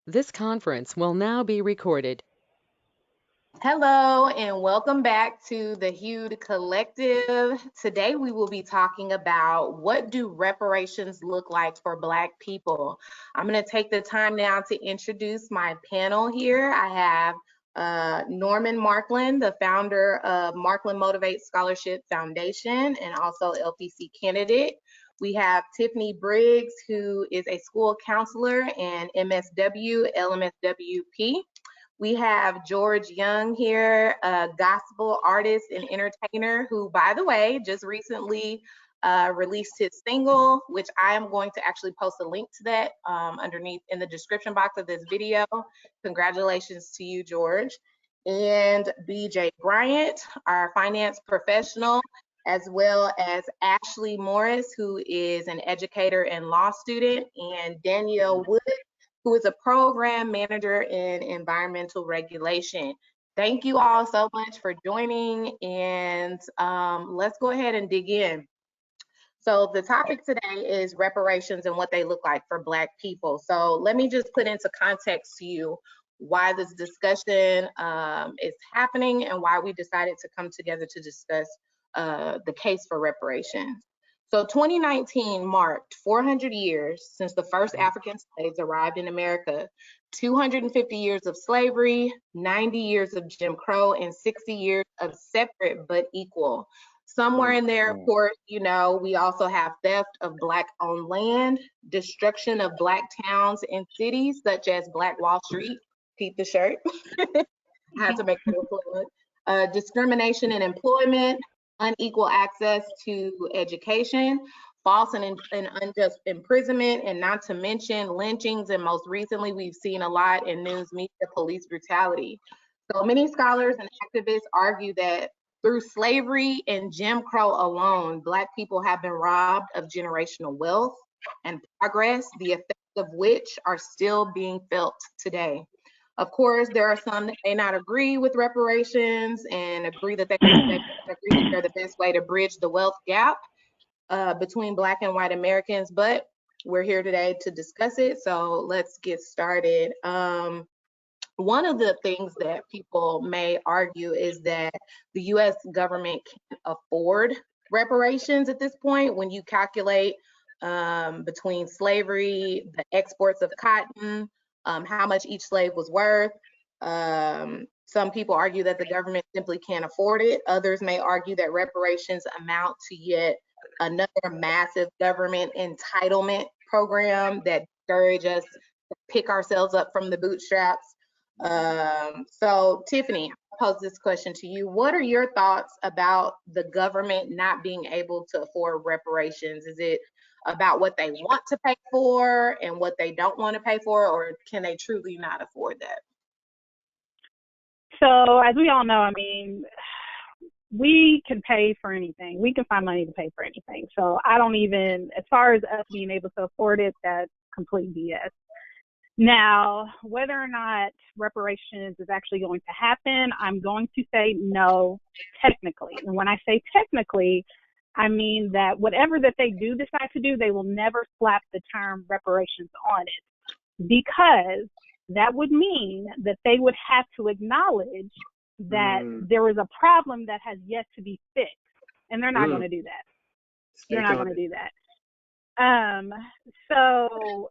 This conference will now be recorded. Hello and welcome back to the Hued Collective. Today we will be talking about what do reparations look like for Black people. I'm going to take the time now to introduce my panel here. I have Norman Markland, the founder of Markland Motivate Scholarship Foundation and also LPC candidate. We have Tiffany Briggs, who is a school counselor and MSW, LMSWP. We have George Young here, a gospel artist and entertainer who, by the way, just recently released his single, which I am going to actually post a link to that underneath in the description box of this video. Congratulations to you, George. And BJ Bryant, our finance professional, as well as Ashley Morris, who is an educator and law student, and Danielle Wood, who is a program manager in environmental regulation. Thank you all so much for joining, and let's go ahead and dig in. So the topic today is reparations and what they look like for Black people. So let me just put into context to you why this discussion is happening and why we decided to come together to discuss the case for reparations. So 2019 marked 400 years since the first African slaves arrived in America, 250 years of slavery, 90 years of Jim Crow, and 60 years of separate but equal. Somewhere in there, of course, you know, we also have theft of Black-owned land, destruction of Black towns and cities, such as Black Wall Street. Keep the shirt. I had to make it a plug. Discrimination in employment, unequal access to education, false and unjust imprisonment, and not to mention lynchings, and most recently we've seen a lot in news media police brutality. So many scholars and activists argue that through slavery and Jim Crow alone, Black people have been robbed of generational wealth and progress, the effects of which are still being felt today. Of course, there are some that may not agree with reparations and agree that they're the best way to bridge the wealth gap between Black and white Americans, but we're here today to discuss it, so let's get started. One of the things that people may argue is that the US government can't afford reparations at this point when you calculate between slavery, the exports of cotton, how much each slave was worth. Some people argue that the government simply can't afford it. Others may argue that reparations amount to yet another massive government entitlement program that discourage us to pick ourselves up from the bootstraps. So Tiffany, I'll pose this question to you. What are your thoughts about the government not being able to afford reparations? Is it about what they want to pay for and what they don't want to pay for, or can they truly not afford that? So as we all know, I mean, we can pay for anything. We can find money to pay for anything. So I don't even, as far as us being able to afford it, that's complete BS. Now, whether or not reparations is actually going to happen, I'm going to say no, technically. And when I say technically, I mean that whatever that they do decide to do, they will never slap the term reparations on it, because that would mean that they would have to acknowledge that there is a problem that has yet to be fixed, and they're not going to do that. They're not going to do that. So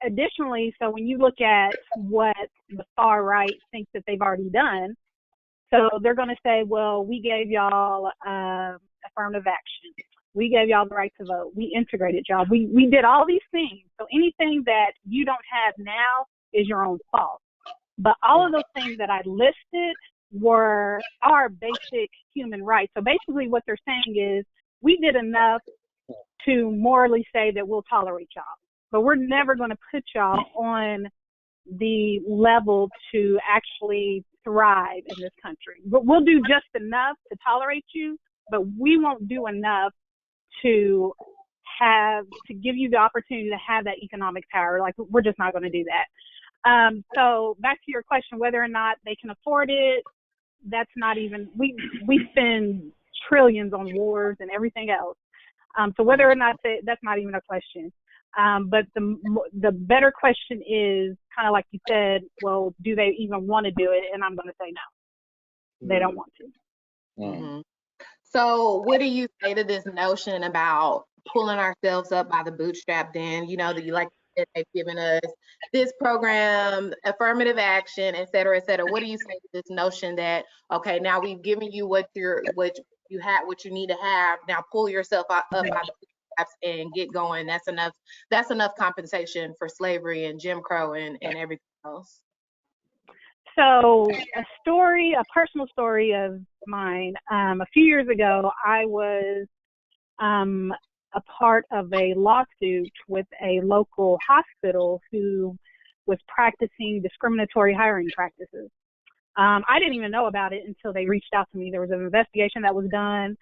additionally, so when you look at what the far right thinks that they've already done, so they're going to say, well, we gave y'all affirmative action. We gave y'all the right to vote. We integrated y'all. We did all these things. So anything that you don't have now is your own fault. But all of those things that I listed are basic human rights. So basically what they're saying is we did enough to morally say that we'll tolerate y'all, but we're never going to put y'all on the level to actually thrive in this country. But we'll do just enough to tolerate you, but we won't do enough to give you the opportunity to have that economic power. Like, we're just not going to do that. So back to your question, whether or not they can afford it, that's not even, we spend trillions on wars and everything else. So whether or not that's not even a question. But the better question is kind of like you said, well, do they even want to do it? And I'm going to say no, they don't want to. Mm-hmm. So what do you say to this notion about pulling ourselves up by the bootstrap then? You know, that you like they've given us this program, affirmative action, et cetera, et cetera. What do you say to this notion that, okay, now we've given you what you need to have, now pull yourself up by the bootstraps and get going. That's enough compensation for slavery and Jim Crow and everything else. So a personal story of mine, a few years ago, I was a part of a lawsuit with a local hospital who was practicing discriminatory hiring practices. I didn't even know about it until they reached out to me. There was an investigation that was done.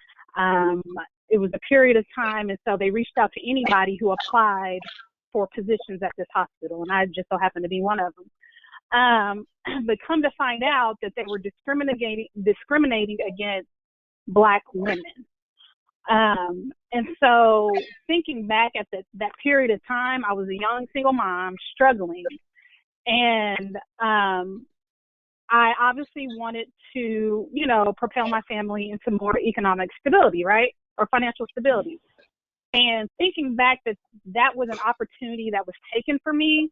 It was a period of time, and so they reached out to anybody who applied for positions at this hospital, and I just so happened to be one of them. But come to find out that they were discriminating against Black women. And so thinking back at that period of time, I was a young single mom struggling, and I obviously wanted to, propel my family into more economic stability, right? Or financial stability. And thinking back that was an opportunity that was taken for me,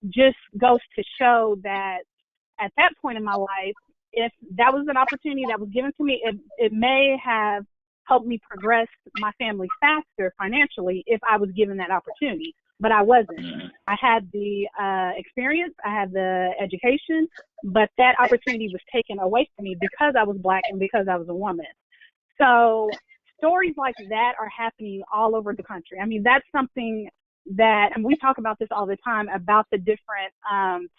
just goes to show that at that point in my life, if that was an opportunity that was given to me, it may have helped me progress my family faster financially if I was given that opportunity. But I wasn't. I had the experience, I had the education, but that opportunity was taken away from me because I was Black and because I was a woman. So stories like that are happening all over the country. I mean, that's something that, and we talk about this all the time, about the different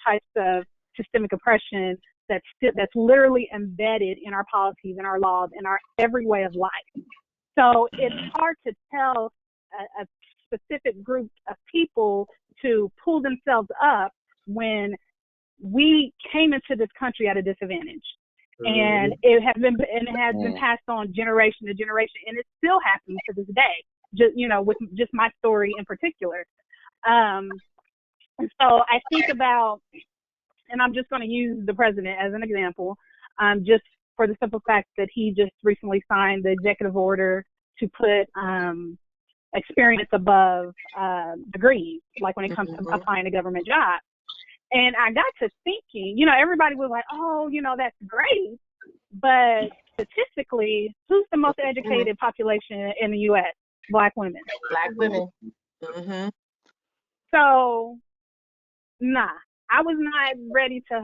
types of systemic oppression that's literally embedded in our policies, in our laws, in our every way of life. So it's hard to tell a specific group of people to pull themselves up when we came into this country at a disadvantage. And it has been passed on generation to generation, and it's still happening to this day. Just with just my story in particular. And so I think about, and I'm just going to use the president as an example, just for the simple fact that he just recently signed the executive order to put experience above degrees, like when it comes to applying to government jobs. And I got to thinking, everybody was like, oh, that's great. But statistically, who's the most educated population in the U.S.? Black women. Black women. Mm-hmm. So, I was not ready to,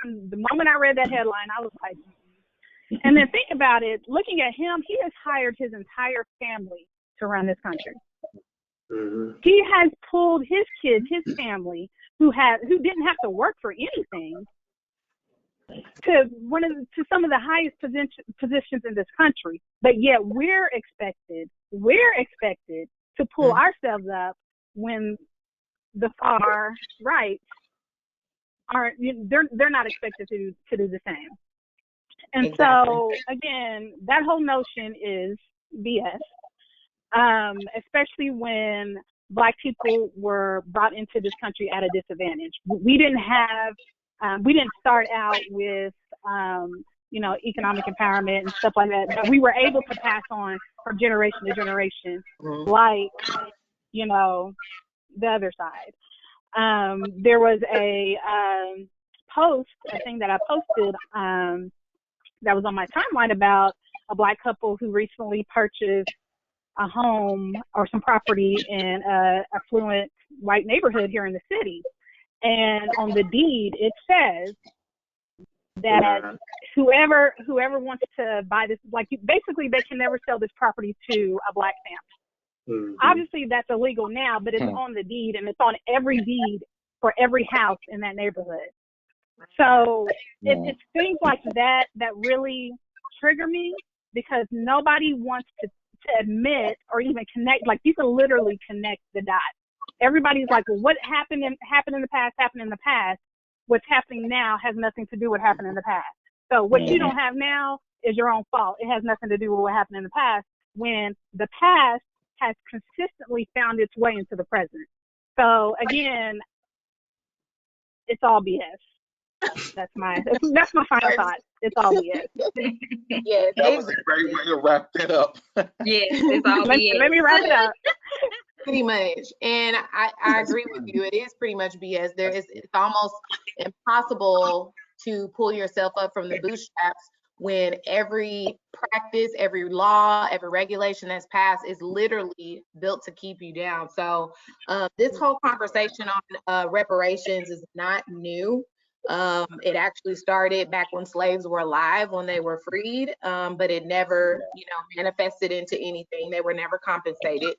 from the moment I read that headline, I was like, and then think about it, looking at him, he has hired his entire family to run this country. Mm-hmm. He has pulled his kids, his family, who didn't have to work for anything, to some of the highest positions in this country, but yet we're expected to pull ourselves up when the far right aren't. They're not expected to do the same. And exactly. So again, that whole notion is BS, especially when Black people were brought into this country at a disadvantage. We didn't start out with, economic empowerment and stuff like that. But we were able to pass on from generation to generation, like, the other side. There was a thing that I posted that was on my timeline about a Black couple who recently purchased a home or some property in a affluent white neighborhood here in the city. And on the deed, it says that whoever wants to buy this, basically they can never sell this property to a Black family. Mm-hmm. Obviously, that's illegal now, but it's on the deed, and it's on every deed for every house in that neighborhood. So it's things like that really trigger me, because nobody wants to admit or even connect. Like, you can literally connect the dots. Everybody's like, well, what happened in the past. What's happening now has nothing to do with what happened in the past. So what you don't have now is your own fault. It has nothing to do with what happened in the past, when the past has consistently found its way into the present. So again, it's all BS. That's my final thought. It's all BS. Yes, That was a great way to wrap that up. Yes, it's all BS. Let me wrap it up. pretty much. And I agree with you. It is pretty much BS. It's almost impossible to pull yourself up from the bootstraps when every practice, every law, every regulation that's passed is literally built to keep you down. So this whole conversation on reparations is not new. It actually started back when slaves were alive, when they were freed, but it never, manifested into anything. They were never compensated.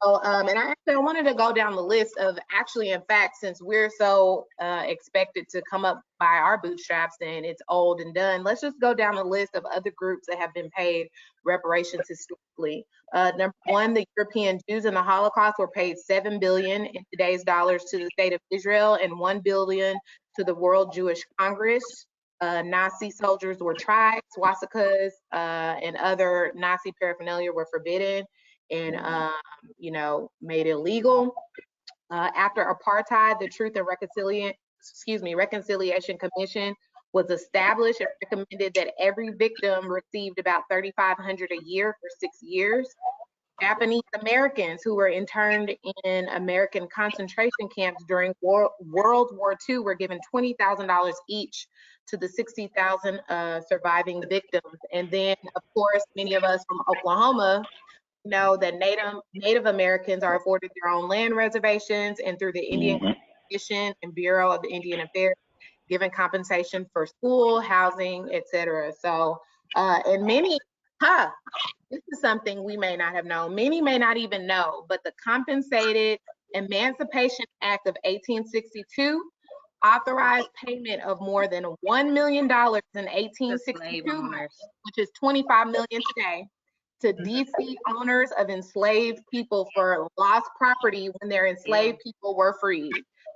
So, and I wanted to go down the list of actually, in fact, since we're so expected to come up by our bootstraps and it's old and done, let's just go down the list of other groups that have been paid reparations historically. Number one, the European Jews in the Holocaust were paid $7 billion in today's dollars to the state of Israel and $1 billion to the World Jewish Congress. Nazi soldiers were tried, swastikas and other Nazi paraphernalia were forbidden and made illegal. After apartheid, the Truth and Reconciliation Commission was established and recommended that every victim received about $3,500 a year for 6 years. Japanese Americans who were interned in American concentration camps during World War II were given $20,000 each to the 60,000 surviving victims. And then, of course, many of us from Oklahoma know that Native Americans are afforded their own land reservations, and through the Indian Commission and Bureau of Indian Affairs, given compensation for school, housing, etc. So, and many, this is something we may not have known. Many may not even know, but the Compensated Emancipation Act of 1862 authorized payment of more than $1 million in 1862, which is $25 million today, to DC owners of enslaved people for lost property when their enslaved people were freed.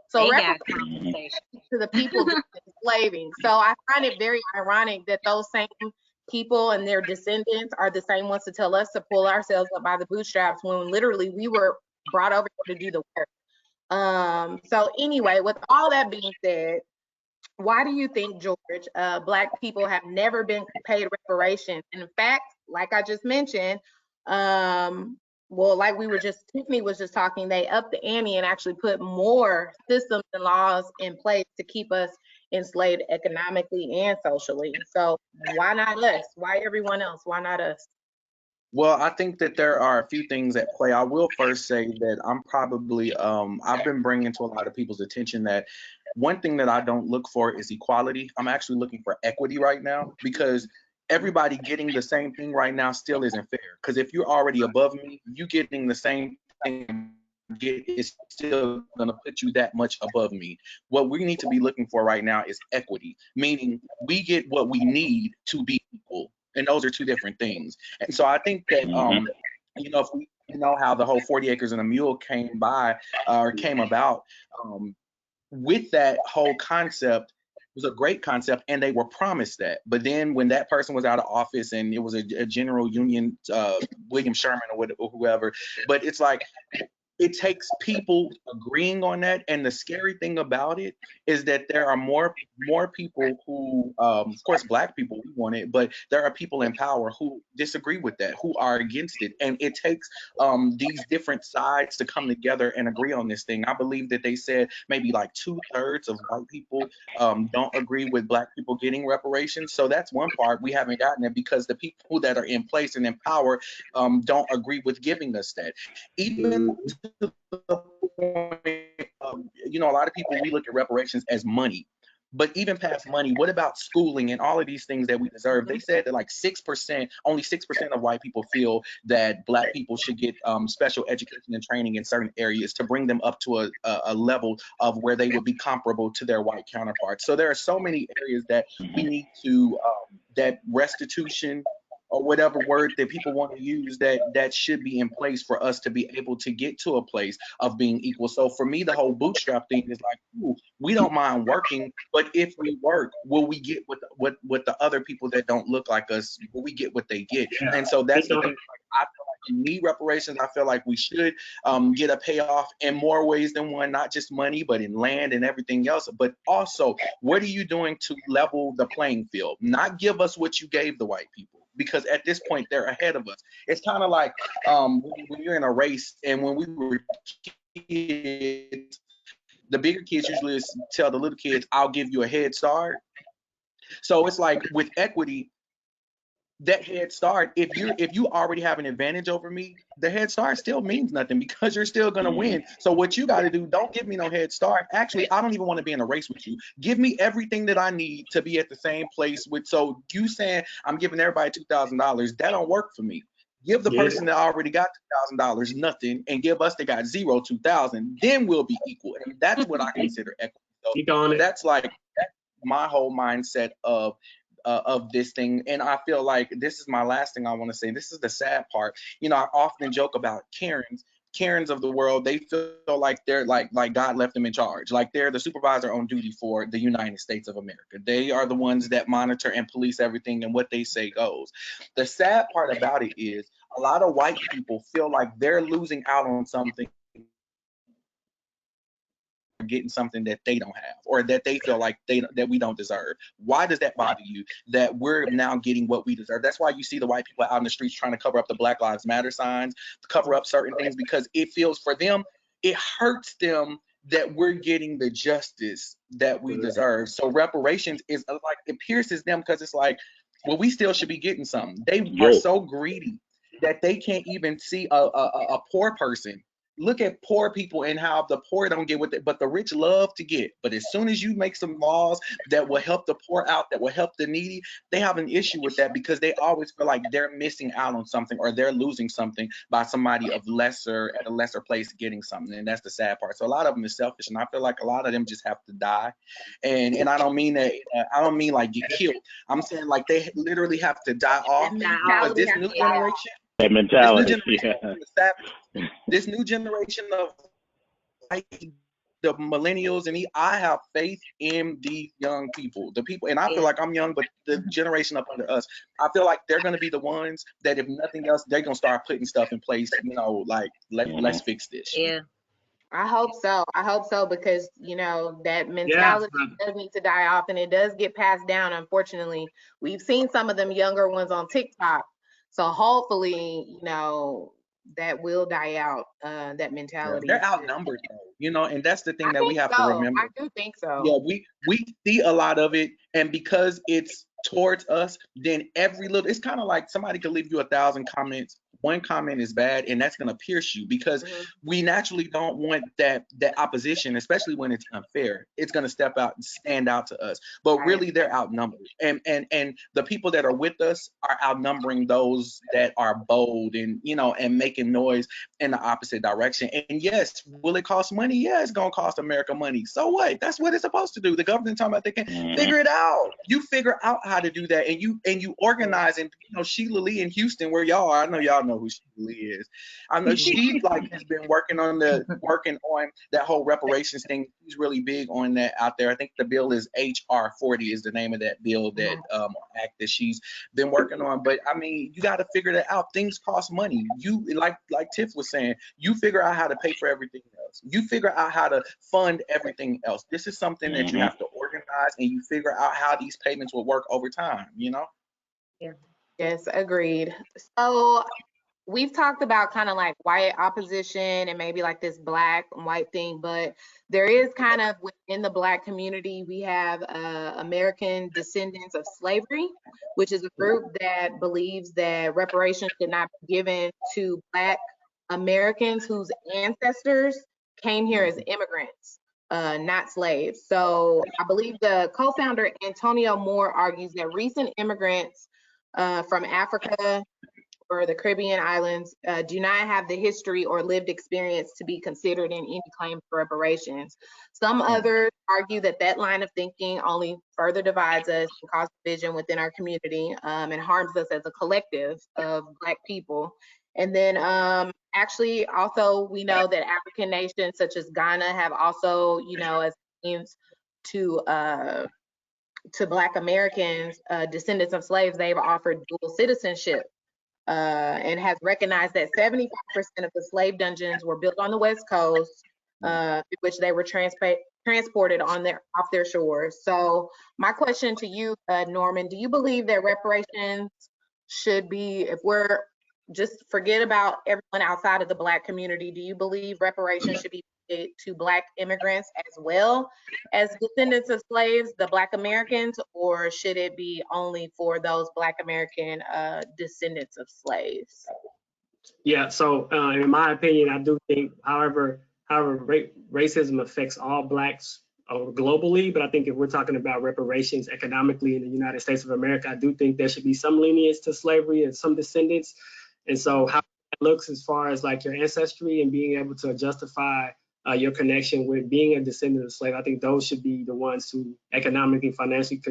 So reparations to the people enslaving. So I find it very ironic that those same people and their descendants are the same ones to tell us to pull ourselves up by the bootstraps when literally we were brought over to do the work. So anyway, with all that being said, why do you think, George, Black people have never been paid reparations? And in fact, like I just mentioned, like Tiffany was just talking, they upped the ante and actually put more systems and laws in place to keep us enslaved economically and socially. So why not us? Why everyone else? Why not us? Well, I think that there are a few things at play. I will first say that I'm probably, I've been bringing to a lot of people's attention that one thing that I don't look for is equality. I'm actually looking for equity right now, because everybody getting the same thing right now still isn't fair. Because if you're already above me, you getting the same thing is still going to put you that much above me. What we need to be looking for right now is equity, meaning we get what we need to be equal. And those are two different things. And so I think that, if we how the whole 40 acres and a mule came about, with that whole concept, it was a great concept, and they were promised that. But then when that person was out of office and it was a general union, William Sherman or whoever, but it's like, it takes people agreeing on that. And the scary thing about it is that there are more people who, of course, Black people, we want it, but there are people in power who disagree with that, who are against it. And it takes these different sides to come together and agree on this thing. I believe that they said maybe like 2/3 of white people don't agree with Black people getting reparations. So that's one part. We haven't gotten it because the people that are in place and in power don't agree with giving us that. Even to the point of, a lot of people, we look at reparations as money. But even past money, what about schooling and all of these things that we deserve? They said that like 6%, only 6% of white people feel that Black people should get special education and training in certain areas to bring them up to a level of where they would be comparable to their white counterparts. So there are so many areas that we need to, that restitution, or whatever word that people want to use, that should be in place for us to be able to get to a place of being equal. So for me, the whole bootstrap thing is like, ooh, we don't mind working, but if we work, will we get what the other people that don't look like us, will we get what they get? Yeah. And so that's the thing. Like, I feel like we need reparations. I feel like we should get a payoff in more ways than one, not just money, but in land and everything else. But also, what are you doing to level the playing field? Not give us what you gave the white people, because at this point they're ahead of us. It's kind of like when you're in a race, and when we were kids, the bigger kids usually tell the little kids, "I'll give you a head start." So it's like with equity, that head start, if you already have an advantage over me, the head start still means nothing, because you're still going to win. So what you got to do, don't give me no head start. Actually, I don't even want to be in a race with you. Give me everything that I need to be at the same place with. So you saying I'm giving everybody $2,000, that don't work for me. Give the person that already got $2,000 nothing, and give us that got zero 2,000. Then we'll be equal, and that's what I consider equity. So that's like my whole mindset of this thing. And I feel like this is my last thing I want to say. This is the sad part. I often joke about Karens of the world. They feel like they're like God left them in charge. Like they're the supervisor on duty for the United States of America. They are the ones that monitor and police everything, and what they say goes. The sad part about it is a lot of white people feel like they're losing out on something, getting something that they don't have, or that they feel like that we don't deserve. Why does that bother you, that we're now getting what we deserve? That's why you see the white people out in the streets trying to cover up the Black Lives Matter signs, cover up certain things, because it feels, for them, it hurts them that we're getting the justice that we deserve. So reparations is like, it pierces them, because it's like, well, we still should be getting something. They are so greedy that they can't even see a poor person. Look at poor people and how the poor don't get what but the rich love to get. But as soon as you make some laws that will help the poor out, that will help the needy, they have an issue with that, because they always feel like they're missing out on something, or they're losing something by somebody at a lesser place getting something. And that's the sad part. So a lot of them is selfish, and I feel like a lot of them just have to die. And I don't mean that, I don't mean like get killed. I'm saying like they literally have to die off, because this new generation, that mentality. this new generation of the millennials, and I have faith in the young people, the people, and I feel like I'm young, but the generation up under us, I feel like they're going to be the ones that, if nothing else, they're going to start putting stuff in place, like let's fix this. Yeah. I hope so. I hope so, because that mentality does need to die off, and it does get passed down. Unfortunately, we've seen some of them younger ones on TikTok. So hopefully, that will die out. That mentality. They're outnumbered, though, and that's the thing that we have to remember. I do think so. Yeah, we see a lot of it, and because it's towards us, then it's kind of like somebody could leave you 1,000 comments. One comment is bad, and that's gonna pierce you, because we naturally don't want that opposition, especially when it's unfair. It's gonna step out and stand out to us. But really, they're outnumbered, and the people that are with us are outnumbering those that are bold and and making noise in the opposite direction. And yes, will it cost money? Yeah, it's gonna cost America money. So what? That's what it's supposed to do. The government talking about they can figure it out. You figure out how to do that, and you organize. And Sheila Lee in Houston, where y'all are, I know y'all know who Sheila Lee is. I know she has been working on that whole reparations thing. She's really big on that out there. I think the bill is HR 40 is the name of that bill, that act that she's been working on. But I mean, you got to figure that out. Things cost money. You like Tiff was saying, you figure out how to pay for everything else. You figure out how to fund everything else. This is something that you have to organize, and you figure out how these payments will work over time. Yeah. Yes, agreed. So we've talked about kind of like white opposition and maybe like this black and white thing, but there is kind of within the black community, we have American descendants of slavery, which is a group that believes that reparations should not be given to black Americans whose ancestors came here as immigrants, not slaves. So I believe the co-founder Antonio Moore argues that recent immigrants from Africa or the Caribbean islands do not have the history or lived experience to be considered in any claim for reparations. Some others argue that that line of thinking only further divides us and causes division within our community and harms us as a collective of Black people. And then actually also we know that African nations such as Ghana have also, as means to Black Americans, descendants of slaves, they've offered dual citizenship and has recognized that 75% of the slave dungeons were built on the West Coast, which they were transported off their shores. So my question to you, Norman, do you believe that reparations should be, if we're just forget about everyone outside of the Black community, do you believe reparations should be paid to Black immigrants as well as descendants of slaves, the Black Americans, or should it be only for those Black American descendants of slaves? Yeah, so in my opinion, I do think, however, racism affects all Blacks globally, but I think if we're talking about reparations economically in the United States of America, I do think there should be some lenience to slavery and some descendants. And so how it looks as far as like your ancestry and being able to justify your connection with being a descendant of slave, I think those should be the ones who economically, financially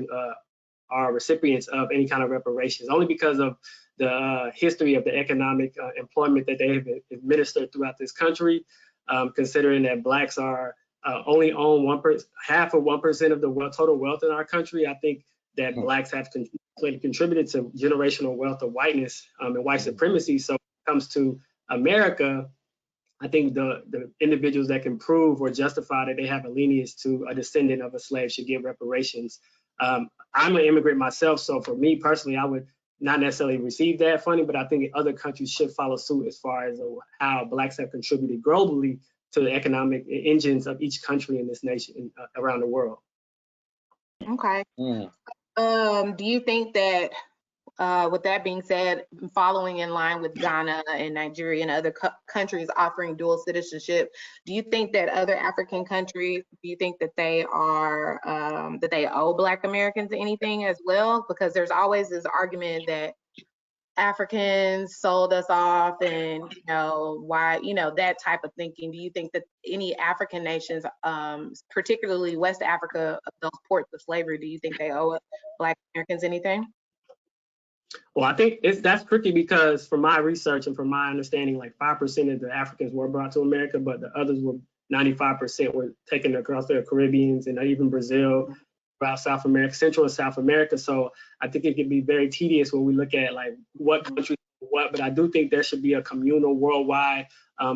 are recipients of any kind of reparations, only because of the history of the economic employment that they have administered throughout this country, considering that Blacks are only own half of 1% of the total wealth in our country. I think that Blacks have contributed to generational wealth of whiteness and white supremacy. So when it comes to America, I think the individuals that can prove or justify that they have a lineage to a descendant of a slave should get reparations. I'm an immigrant myself, so for me personally, I would not necessarily receive that funding, but I think other countries should follow suit as far as how Blacks have contributed globally to the economic engines of each country in this nation around the world. Okay. Do you think that, with that being said, following in line with Ghana and Nigeria and other countries offering dual citizenship, do you think that other African countries, do you think that they are, that they owe Black Americans anything as well? Because there's always this argument that Africans sold us off and, why, that type of thinking. Do you think that any African nations, particularly West Africa, those ports of slavery, do you think they owe Black Americans anything? Well, I think that's tricky because from my research and from my understanding, like 5% of the Africans were brought to America, but the others were 95% were taken across the Caribbeans and even Brazil, throughout South America, Central and South America. So I think it can be very tedious when we look at like what countries what, but I do think there should be a communal worldwide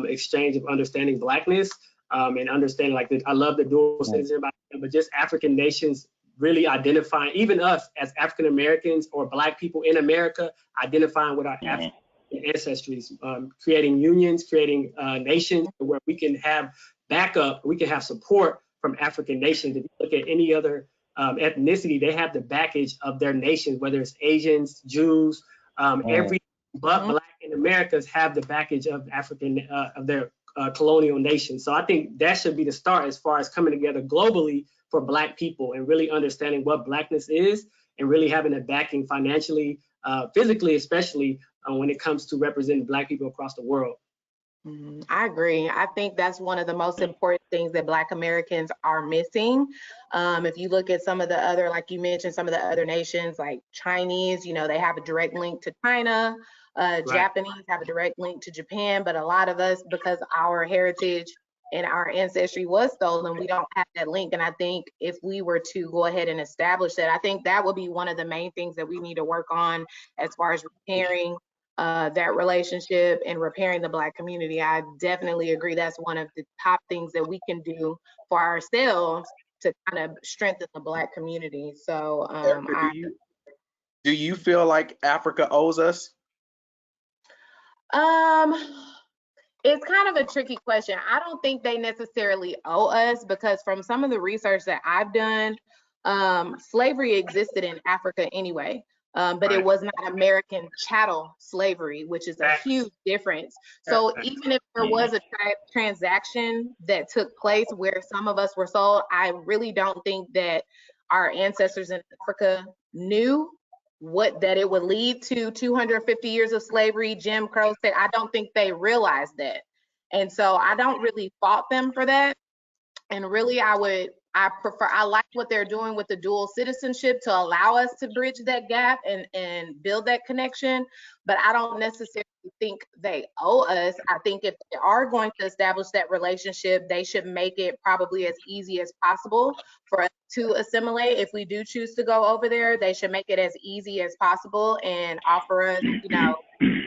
exchange of understanding Blackness and understanding like I love the dual citizenship, but just African nations really identifying, even us as African Americans or Black people in America, identifying with our African ancestries, creating unions, creating nations where we can have backup, we can have support from African nations. If you look at any other ethnicity, they have the baggage of their nations, whether it's Asians, Jews, every but Black in Americas have the baggage of African, of their colonial nation. So I think that should be the start as far as coming together globally for Black people and really understanding what Blackness is and really having a backing financially, physically, especially when it comes to representing Black people across the world. I agree. I think that's one of the most important things that Black Americans are missing. If you look at some of the other, like you mentioned, some of the other nations like Chinese, they have a direct link to China. Japanese have a direct link to Japan, but a lot of us, because our heritage and our ancestry was stolen, we don't have that link. And I think if we were to go ahead and establish that, I think that would be one of the main things that we need to work on as far as repairing that relationship and repairing the Black community. I definitely agree. That's one of the top things that we can do for ourselves to kind of strengthen the Black community. So Erica, do you feel like Africa owes us? It's kind of a tricky question. I don't think they necessarily owe us, because from some of the research that I've done, slavery existed in Africa anyway. But it was not American chattel slavery, which is a huge difference. So even if there was a transaction that took place where some of us were sold, I really don't think that our ancestors in Africa knew that it would lead to 250 years of slavery, Jim Crow said, I don't think they realized that. And so I don't really fault them for that. And really, I like what they're doing with the dual citizenship to allow us to bridge that gap and build that connection. But I don't necessarily think they owe us. I think if they are going to establish that relationship, they should make it probably as easy as possible for us to assimilate. If we do choose to go over there, they should make it as easy as possible and offer us,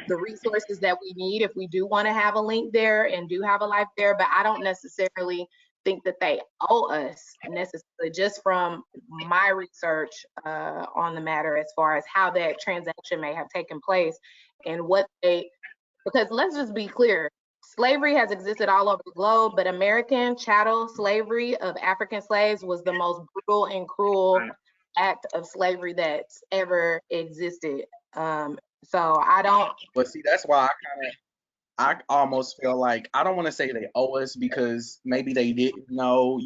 the resources that we need if we do want to have a link there and do have a life there. But I don't necessarily think that they owe us necessarily, just from my research on the matter as far as how that transaction may have taken place and because let's just be clear, slavery has existed all over the globe, but American chattel slavery of African slaves was the most brutal and cruel act of slavery that's ever existed. So I don't. But see, that's why I almost feel like I don't want to say they owe us because maybe they didn't know,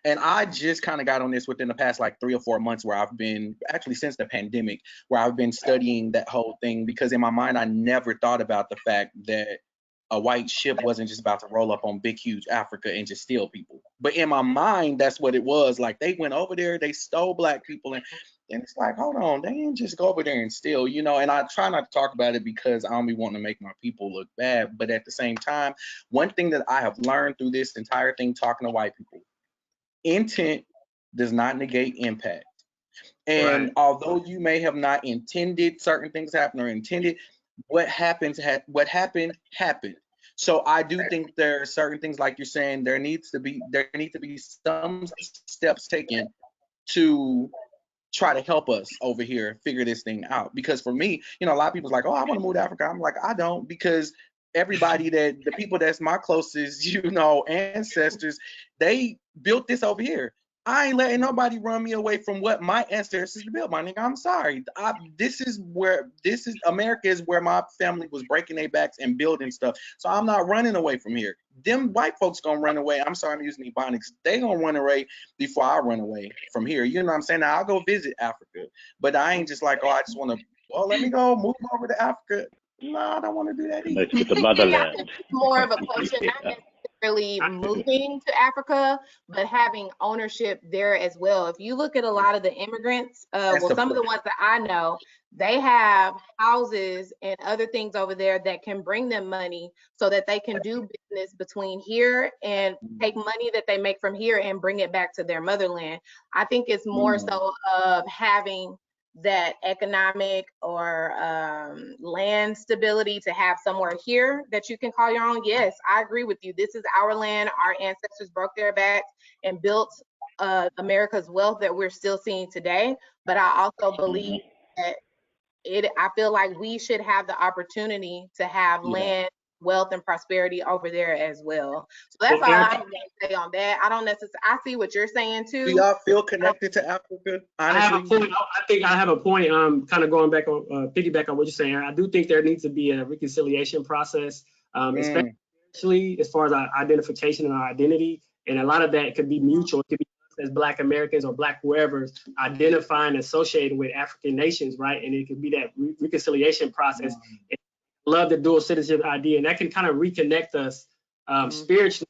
and I just kind of got on this within the past like 3 or 4 months where I've been actually since the pandemic where I've been studying that whole thing because in my mind I never thought about the fact that a white ship wasn't just about to roll up on big huge Africa and just steal people. But in my mind that's what it was. Like they went over there, they stole black people and it's like, hold on, they didn't just go over there and steal, and I try not to talk about it because I don't be wanting to make my people look bad. But at the same time, one thing that I have learned through this entire thing talking to white people, intent does not negate impact. And although you may have not intended certain things happen or intended, what happened happened. So I do think there are certain things like you're saying, there need to be some steps taken to try to help us over here figure this thing out. Because for me, a lot of people's like, oh, I want to move to Africa. I'm like, I don't, because the people that's my closest, ancestors, they built this over here. I ain't letting nobody run me away from what my ancestors built, my nigga. I'm sorry. This is America is where my family was breaking their backs and building stuff. So I'm not running away from here. Them white folks gonna run away. I'm sorry, I'm using ebonics. They gonna run away before I run away from here. You know what I'm saying? Now I'll go visit Africa, but I ain't just like, oh, I just want to. Well, let me go move over to Africa. No, I don't want to do that either. To the motherland. More of a question, not necessarily moving to Africa, but having ownership there as well. If you look at a lot of the immigrants, some of the ones that I know, they have houses and other things over there that can bring them money so that they can do business between here and take money that they make from here and bring it back to their motherland. I think it's more so of having that economic or land stability to have somewhere here that you can call your own. Yes, I agree with you. This is our land. Our ancestors broke their backs and built America's wealth that we're still seeing today. But I also believe that I feel like we should have the opportunity to have land, wealth, and prosperity over there as well. So that's all I'm going to say on that. I don't necessarily. I see what you're saying too. Do y'all feel connected to Africa? Honestly? I have a point. I think I have a point. Kind of going back on piggyback on what you're saying. I do think there needs to be a reconciliation process, especially as far as our identification and our identity. And a lot of that could be mutual. It could be as Black Americans or Black whoever identifying associated with African nations, right? And it could be that reconciliation process. Love the dual citizenship idea, and that can kind of reconnect us spiritually,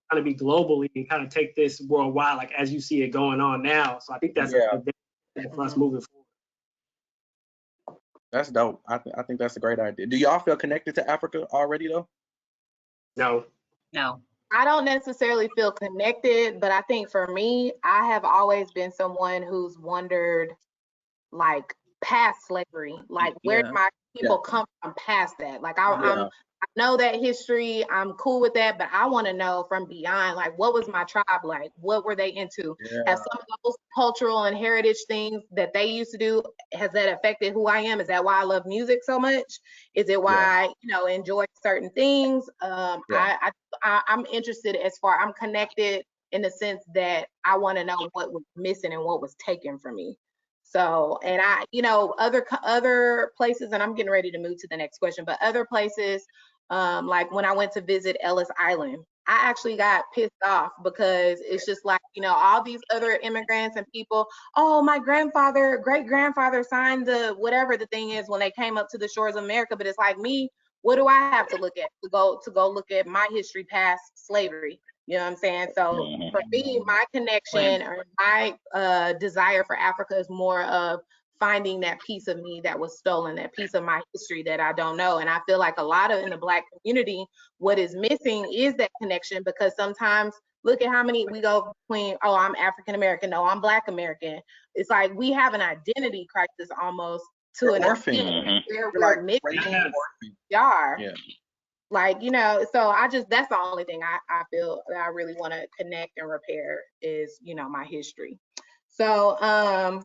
kind of be globally, and kind of take this worldwide, like as you see it going on now. So I think that's a big for us moving forward. That's dope. I think that's a great idea. Do y'all feel connected to Africa already though? No. I don't necessarily feel connected, but I think for me, I have always been someone who's wondered, like, past slavery, like where did my people come from past that? Like I know that history, I'm cool with that, but I want to know from beyond, like, what was my tribe like? What were they into? Have some of those cultural and heritage things that they used to do, has that affected who I am? Is that why I love music so much? Is it why I enjoy certain things? I'm interested I'm connected in the sense that I want to know what was missing and what was taken from me. So, and other places, and I'm getting ready to move to the next question, but other places, like when I went to visit Ellis Island, I actually got pissed off because it's just like, all these other immigrants and people, oh, my grandfather, great grandfather signed the whatever the thing is when they came up to the shores of America. But it's like me, what do I have to look at to go look at my history past slavery? You know what I'm saying? So for me, my connection or my desire for Africa is more of finding that piece of me that was stolen, that piece of my history that I don't know. And I feel like a lot of in the Black community, what is missing is that connection, because sometimes look at how many we go between, oh, I'm African American, no, I'm Black American. It's like we have an identity crisis almost to an extent where we're missing we are. Yeah. Like, so that's the only thing I feel that I really want to connect and repair is, my history. So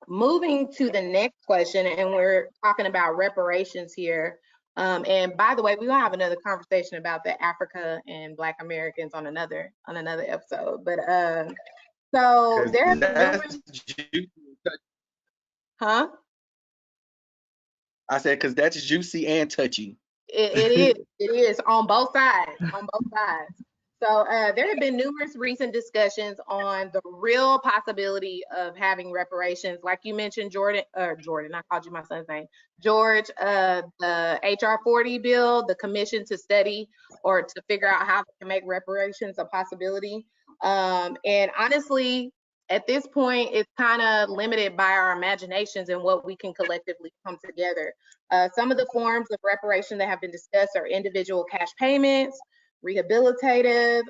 moving to the next question, and we're talking about reparations here. And by the way, we're gonna have another conversation about the Africa and Black Americans on another episode. But so there have been numerous. Huh? I said, because that's juicy and touchy. It is on both sides. So there have been numerous recent discussions on the real possibility of having reparations. Like you mentioned, Jordan, I called you my son's name, George, the HR 40 bill, the commission to study or to figure out how to make reparations a possibility. And honestly, at this point, it's kind of limited by our imaginations and what we can collectively come together. Some of the forms of reparation that have been discussed are individual cash payments, rehabilitative,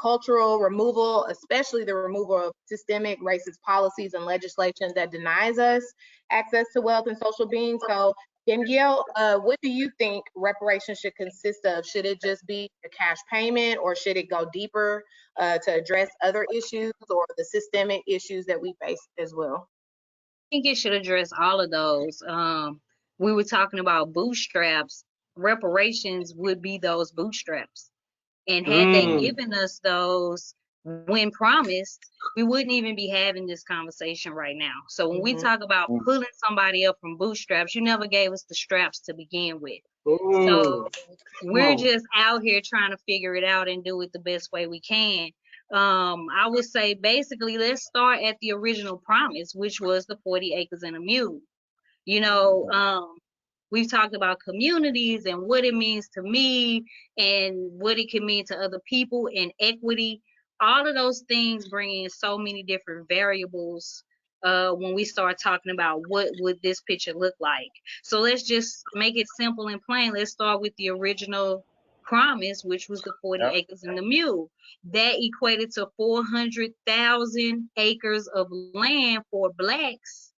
cultural removal, especially the removal of systemic racist policies and legislation that denies us access to wealth and social being. So Danielle, what do you think reparations should consist of? Should it just be a cash payment, or should it go deeper to address other issues or the systemic issues that we face as well? I think it should address all of those. We were talking about bootstraps. Reparations would be those bootstraps. And had they given us those when promised, we wouldn't even be having this conversation right now. So when we talk about pulling somebody up from bootstraps, you never gave us the straps to begin with. So we're just out here trying to figure it out and do it the best way we can. I would say basically let's start at the original promise, which was the 40 acres and a mule. We've talked about communities and what it means to me and what it can mean to other people and equity. All of those things bring in so many different variables when we start talking about what would this picture look like. So let's just make it simple and plain. Let's start with the original promise, which was the 40 acres and the mule. That equated to 400,000 acres of land for Blacks,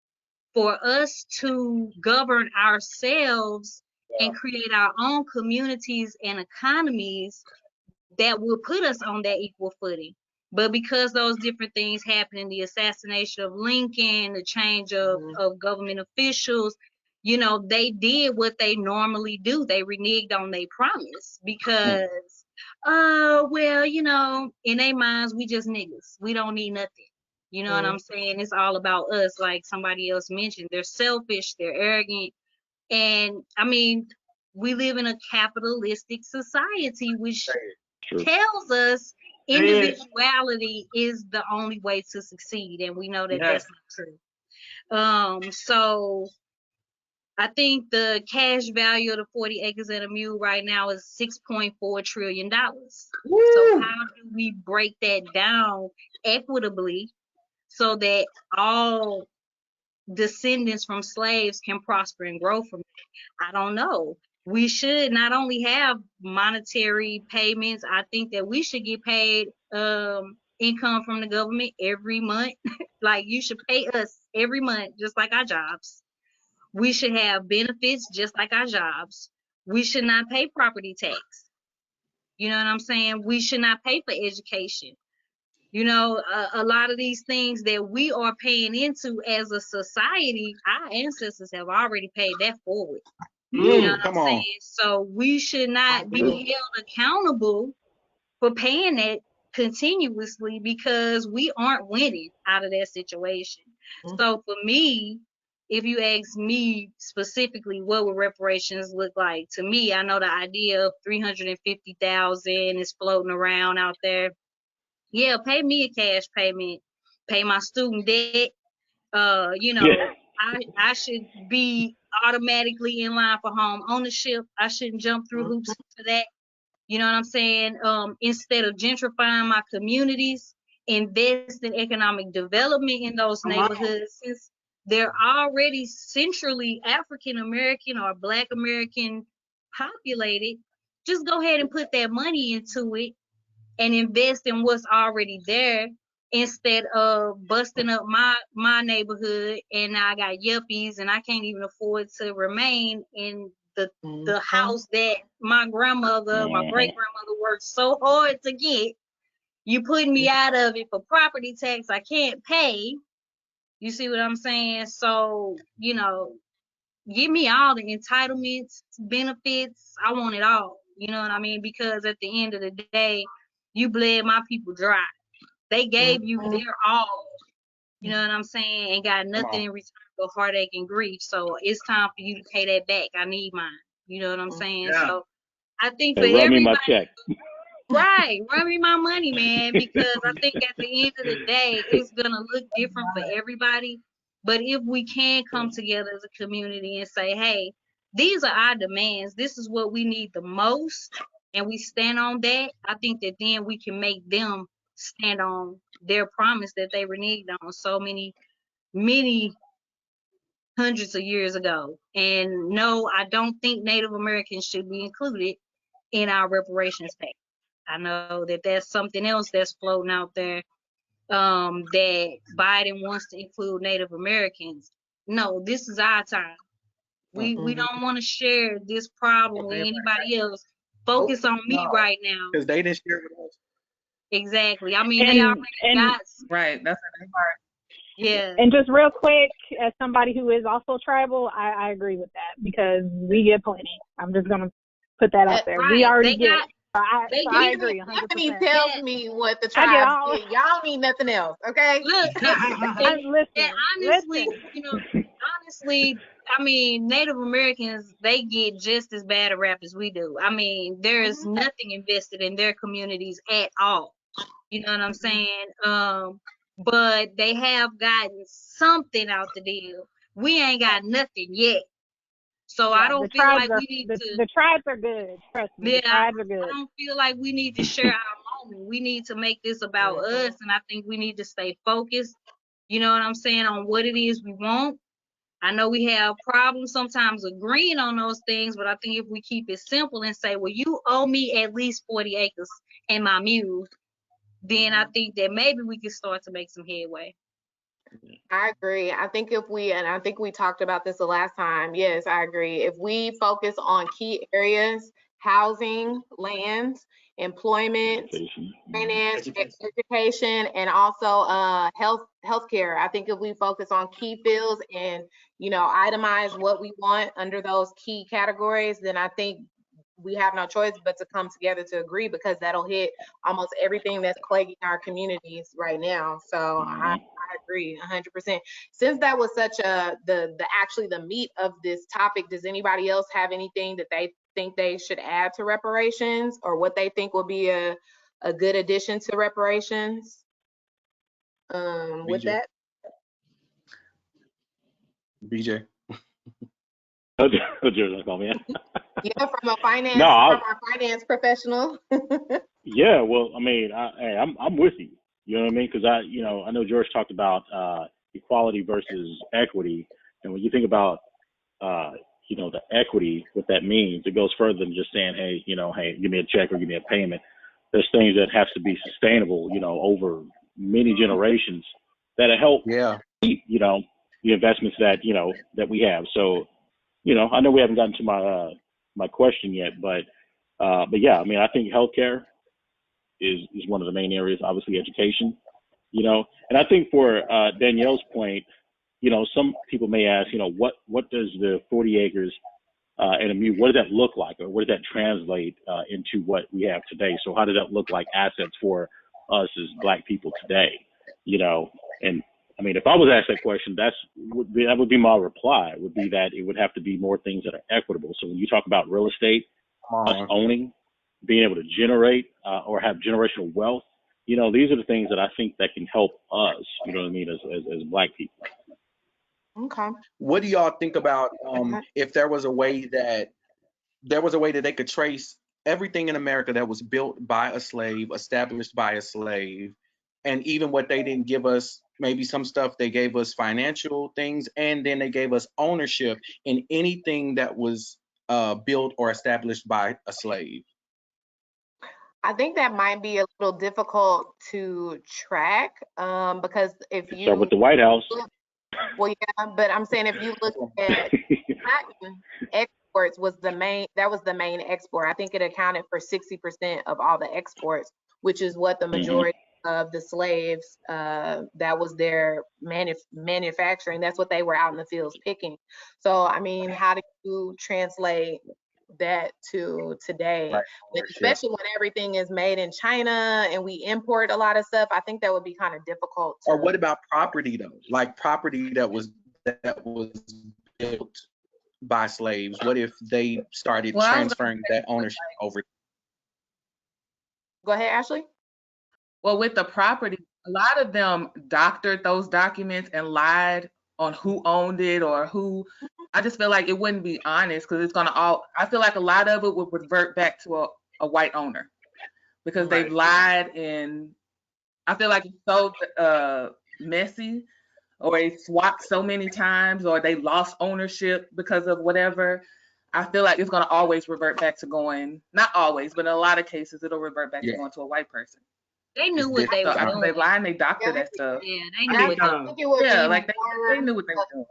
for us to govern ourselves and create our own communities and economies that will put us on that equal footing. But because those different things happened, the assassination of Lincoln, the change of government officials, they did what they normally do. They reneged on their promise because, in their minds, we just niggas. We don't need nothing. You know what I'm saying? It's all about us, like somebody else mentioned. They're selfish, they're arrogant. And I mean, we live in a capitalistic society, which tells us individuality is the only way to succeed. And we know that that's not true. So I think the cash value of the 40 acres and a mule right now is $6.4 trillion. So how do we break that down equitably so that all descendants from slaves can prosper and grow from it? I don't know. We should not only have monetary payments, I think that we should get paid income from the government every month. Like, you should pay us every month, just like our jobs. We should have benefits just like our jobs. We should not pay property tax. You know what I'm saying? We should not pay for education. A lot of these things that we are paying into as a society, our ancestors have already paid that forward. You know what I'm saying? So we should not be held accountable for paying that continuously because we aren't winning out of that situation. So for me, if you ask me specifically, what would reparations look like? To me, I know the idea of 350,000 is floating around out there. Yeah, pay me a cash payment, pay my student debt. You know, Yeah. I should be automatically in line for home ownership. I shouldn't jump through hoops for that. You know what I'm saying? Instead of gentrifying my communities, invest in economic development in those neighborhoods, since they're already centrally African American or Black American populated. Just go ahead and put that money into it and invest in what's already there, instead of busting up my neighborhood, and now I got yuppies and I can't even afford to remain in the house that my grandmother, my great grandmother worked so hard to get. You putting me out of it for property tax I can't pay. You see what I'm saying? So, you know, give me all the entitlements, benefits. I want it all. You know what I mean? Because at the end of the day, you bled my people dry. They gave you their all. You know what I'm saying? And got nothing in return but heartache and grief. So it's time for you to pay that back. I need mine. You know what I'm saying? Yeah. So I think for Hey, run me my everybody, check. right, run me my money, man, because I think at the end of the day, it's gonna look different for everybody. But if we can come together as a community and say, hey, these are our demands, this is what we need the most, and we stand on that, I think that then we can make them stand on their promise that they reneged on so many hundreds of years ago. And no, I don't think Native Americans should be included in our reparations pay. I know that there's something else that's floating out there, that Biden wants to include Native Americans. No, this is our time. We don't want to share this problem with anybody else. Focus on me right now. Because they didn't share with us. Exactly. I mean, they already got Right. That's the part. yeah. And just real quick, as somebody who is also tribal, I agree with that because we get plenty. I'm just gonna put that out there. Right. We already They get. got I agree 100%. Stephanie tells me what the I get tribes all. get. Y'all need nothing else, okay? look, Listen, honestly, listen. you know, honestly, I mean, Native Americans, they get just as bad a rap as we do. I mean, there is nothing invested in their communities at all. You know what I'm saying? But they have gotten something out the deal. We ain't got nothing yet. So I don't feel like we need to. The tribes are good. Trust me, the tribes are good. I don't feel like we need to share our moment. We need to make this about us, and I think we need to stay focused. You know what I'm saying, on what it is we want. I know we have problems sometimes agreeing on those things, but I think if we keep it simple and say, well, you owe me at least 40 acres and my mule, then I think that maybe we can start to make some headway. I agree. I think and I think we talked about this the last time. Yes, I agree. If we focus on key areas, housing, land, employment, finance, education, and also healthcare. I think if we focus on key fields and, you know, itemize what we want under those key categories, then I think we have no choice but to come together to agree, because that'll hit almost everything that's plaguing our communities right now. So I agree 100%. Since that was such actually the meat of this topic, does anybody else have anything that they think they should add to reparations, or what they think will be a good addition to reparations? With that, BJ. Oh, Jared, call me. yeah, from a finance professional. Yeah, well, I mean, I'm with you. You know what I mean? Because I know George talked about equality versus equity, and when you think about the equity, what that means, it goes further than just saying, hey, give me a check or give me a payment. There's things that have to be sustainable, over many generations that'll help keep, the investments that we have. So, I know we haven't gotten to my question yet, but yeah, I mean, I think healthcare is one of the main areas, obviously education, and I think for Danielle's point, some people may ask, what does the 40 acres and a mule, what does that look like, or what does that translate into what we have today? So how does that look like assets for us as Black people today? And I mean, if I was asked that question, that would be my reply. Would be that it would have to be more things that are equitable. So when you talk about real estate, us owning, being able to generate or have generational wealth, you know, these are the things that I think that can help us. You know what I mean, as Black people. Okay. What do y'all think about if there was a way that they could trace everything in America that was built by a slave, established by a slave, and even what they didn't give us, maybe some stuff they gave us financial things, and then they gave us ownership in anything that was built or established by a slave? I think that might be a little difficult to track because if Start you with the White House. well, yeah, but I'm saying if you look at cotton exports was the main export. I think it accounted for 60% of all the exports, which is what the majority of the slaves that was their manufacturing. That's what they were out in the fields picking. So I mean, how do you translate that to today? Right. Especially when everything is made in China and we import a lot of stuff. I think that would be kind of difficult. Or what about property though? Like property that was built by slaves. What if they started transferring that ownership over? Go ahead, Ashley. Well, with the property, a lot of them doctored those documents and lied on who owned it or who. I just feel like it wouldn't be honest because it's gonna I feel like a lot of it would revert back to a white owner because they've lied, and I feel like it's so messy, or they swapped so many times, or they lost ownership because of whatever. I feel like it's gonna always revert back to going, not always, but in a lot of cases, it'll revert back to going to a white person. They knew what they were doing. They lied and they doctored that stuff. Yeah, they knew what they were doing. They knew what they were doing.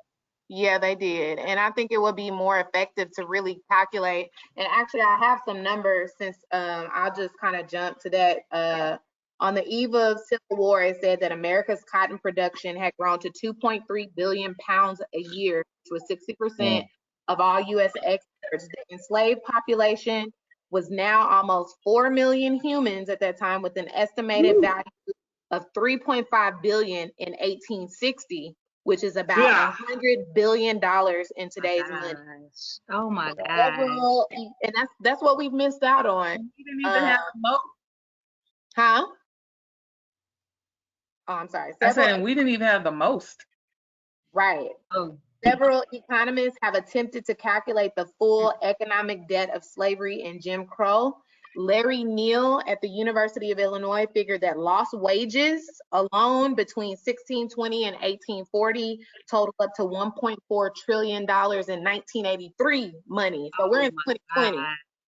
Yeah, they did. And I think it would be more effective to really calculate. And actually, I have some numbers since I'll just kind of jump to that. On the eve of Civil War, it said that America's cotton production had grown to 2.3 billion pounds a year, which was 60% of all U.S. exports. The enslaved population was now almost 4 million humans at that time, with an estimated value of 3.5 billion in 1860, which is about $100 billion in today's money. Oh my God! And that's what we've missed out on. We didn't even have the most. Huh? Oh, I'm sorry. I said we didn't even have the most. Right. Oh. Several economists have attempted to calculate the full economic debt of slavery and Jim Crow. Larry Neal at the University of Illinois figured that lost wages alone between 1620 and 1840 total up to $1.4 trillion in 1983 money. So we're in 2020.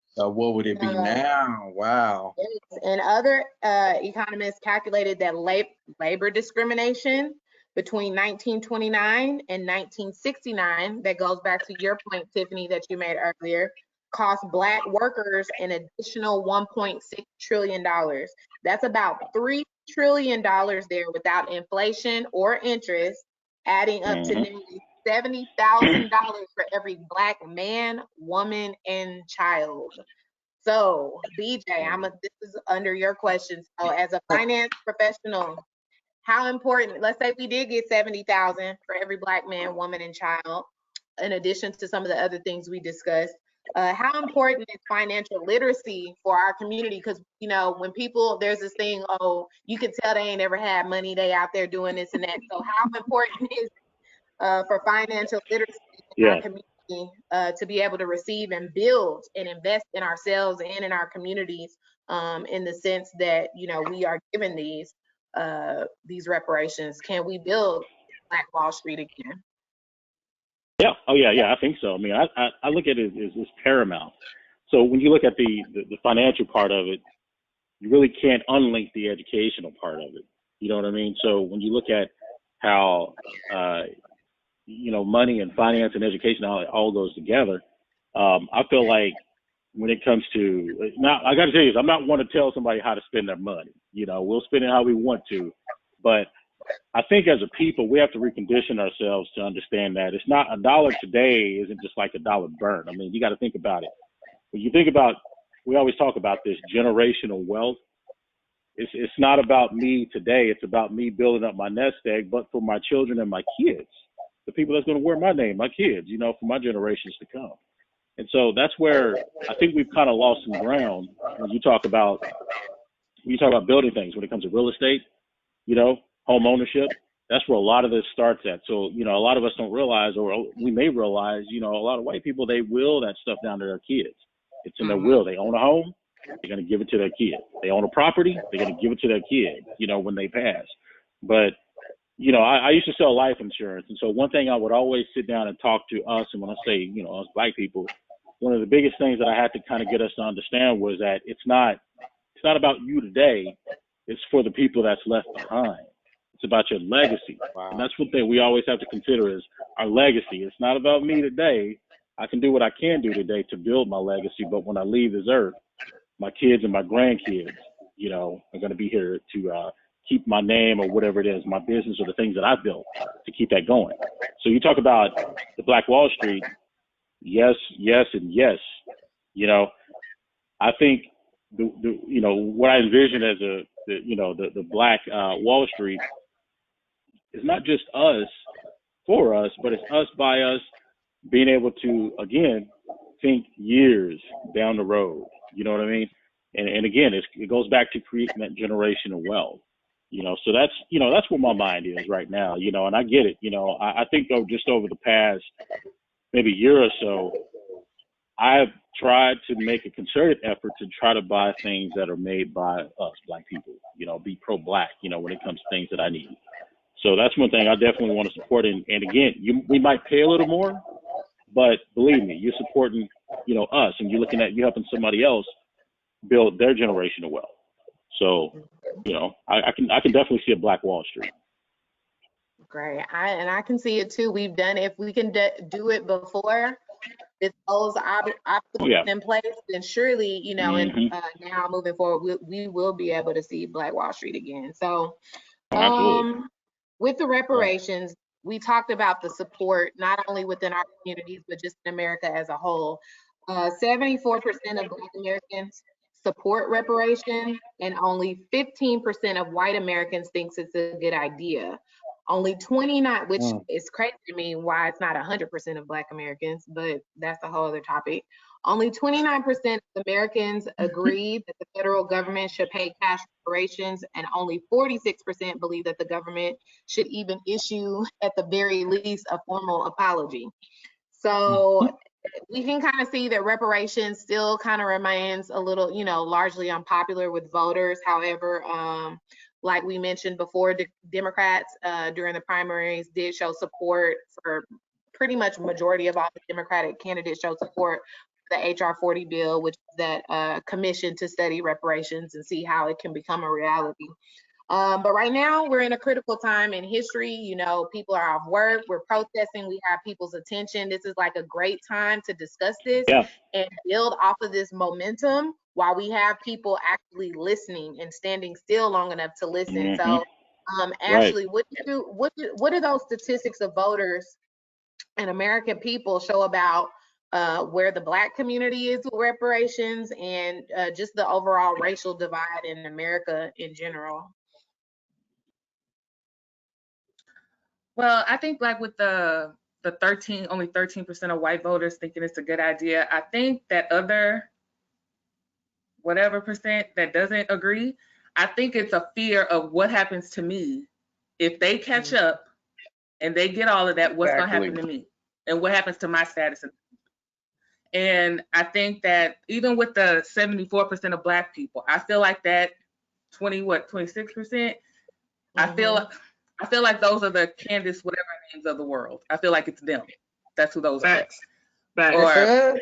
So what would it be now? Wow. And other economists calculated that labor discrimination between 1929 and 1969, that goes back to your point, Tiffany, that you made earlier, cost Black workers an additional $1.6 trillion. That's about $3 trillion there without inflation or interest, adding up to nearly $70,000 for every Black man, woman, and child. So, BJ, this is under your question. So, as a finance professional, how important, let's say we did get 70,000 for every Black man, woman, and child, in addition to some of the other things we discussed, how important is financial literacy for our community? Because, you know, when people, there's this thing, oh, you can tell they ain't ever had money, they out there doing this and that. So how important is for financial literacy in our community to be able to receive and build and invest in ourselves and in our communities, in the sense that, you know, we are given these reparations? Can we build Black Wall Street again? Yeah. Oh, yeah. I think so. I mean, I look at it as paramount. So when you look at the financial part of it, you really can't unlink the educational part of it. You know what I mean? So when you look at how, you know, money and finance and education, how it all goes together, I feel like when it comes to, now I got to tell you, I'm not one to tell somebody how to spend their money. You know, we'll spend it how we want to, but I think as a people, we have to recondition ourselves to understand that it's not a dollar today isn't just like a dollar burn. I mean, you got to think about it. When you think about, we always talk about this generational wealth. it's not about me today. It's about me building up my nest egg, but for my children and my kids, the people that's going to wear my name, my kids, you know, for my generations to come. And so that's where I think we've kind of lost some ground when you talk about building things when it comes to real estate, you know, home ownership. That's where a lot of this starts at. So, you know, a lot of us don't realize, or we may realize, you know, a lot of white people, they will that stuff down to their kids. It's in their will. They own a home, they're going to give it to their kid. They own a property, they're going to give it to their kid, you know, when they pass. But, you know, I used to sell life insurance. And so one thing I would always sit down and talk to us, and when I say, you know, us black people, one of the biggest things that I had to kind of get us to understand was that it's not about you today. It's for the people that's left behind. It's about your legacy. Wow. And that's one thing we always have to consider is our legacy. It's not about me today. I can do what I can do today to build my legacy. But when I leave this earth, my kids and my grandkids, you know, are going to be here to keep my name or whatever it is, my business or the things that I've built to keep that going. So you talk about the Black Wall Street. Yes, yes, and yes. You know, I think the you know, what I envision as the Black Wall Street is not just us for us, but it's us by us being able to, again, think years down the road. You know what I mean? And again, it goes back to creating that generational wealth. You know, so that's where my mind is right now. You know, and I get it. You know, I think just over the past maybe year or so, I've tried to make a concerted effort to try to buy things that are made by us, Black people. You know, be pro-Black. You know, when it comes to things that I need. So that's one thing I definitely want to support. And again, we might pay a little more, but believe me, you're supporting, you know, us, and you're helping somebody else build their generational wealth. So, you know, I can definitely see a Black Wall Street. Great. I can see it too. We've done, if we can do it before with those obstacles in place, then surely, you know, and now moving forward, we will be able to see Black Wall Street again. So, absolutely. With the reparations, we talked about the support, not only within our communities, but just in America as a whole. 74% of Black Americans support reparations, and only 15% of white Americans thinks it's a good idea. Only 29, which is crazy to me why it's not 100% of Black Americans, but that's a whole other topic. Only 29% of Americans agree that the federal government should pay cash reparations, and only 46% believe that the government should even issue, at the very least, a formal apology. So we can kind of see that reparations still kind of remains a little, you know, largely unpopular with voters. However, like we mentioned before, Democrats during the primaries did show support for pretty much majority of all the Democratic candidates showed support for the HR 40 bill, which is that commission to study reparations and see how it can become a reality. But right now we're in a critical time in history. You know, people are off work, we're protesting, we have people's attention. This is like a great time to discuss this and build off of this momentum while we have people actually listening and standing still long enough to listen. So Ashley, what do those statistics of voters and American people show about where the Black community is with reparations and just the overall racial divide in America in general? Well, I think like with the only 13% of white voters thinking it's a good idea. I think that other whatever percent that doesn't agree, I think it's a fear of what happens to me if they catch up and they get all of that, what's going to happen to me and what happens to my status. And I think that even with the 74% of Black people, I feel like that 26%, I feel like those are the Candace whatever names of the world. I feel like it's them. That's who those are. Facts. Or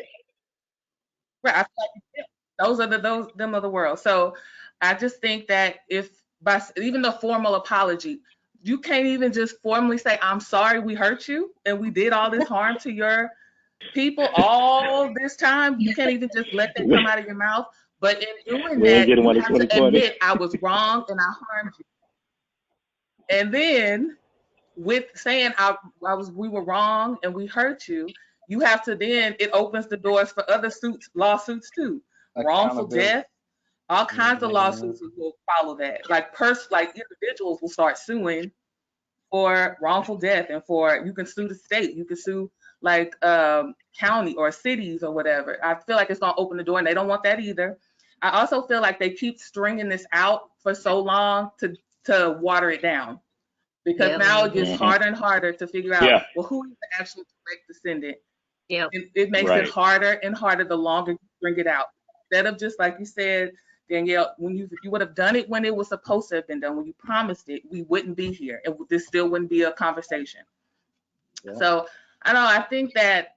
right, I feel like it's them. Those are them of the world. So I just think that if by even the formal apology, you can't even just formally say, I'm sorry we hurt you and we did all this harm to your people all this time. You can't even just let that come out of your mouth. But in doing that, you have to admit I was wrong and I harmed you. And then with saying we were wrong and we hurt you, you have to then, it opens the doors for other lawsuits too. Wrongful death, All kinds of lawsuits will follow that. Like individuals will start suing for wrongful death, and you can sue the state, you can sue like county or cities or whatever. I feel like it's gonna open the door, and they don't want that either. I also feel like they keep stringing this out for so long to water it down, because now it gets harder and harder to figure out who is the actual correct descendant. It makes it harder and harder the longer you bring it out. Instead of just like you said, Danielle, if you would have done it when it was supposed to have been done, when you promised it, we wouldn't be here. This still wouldn't be a conversation. So I know, I think that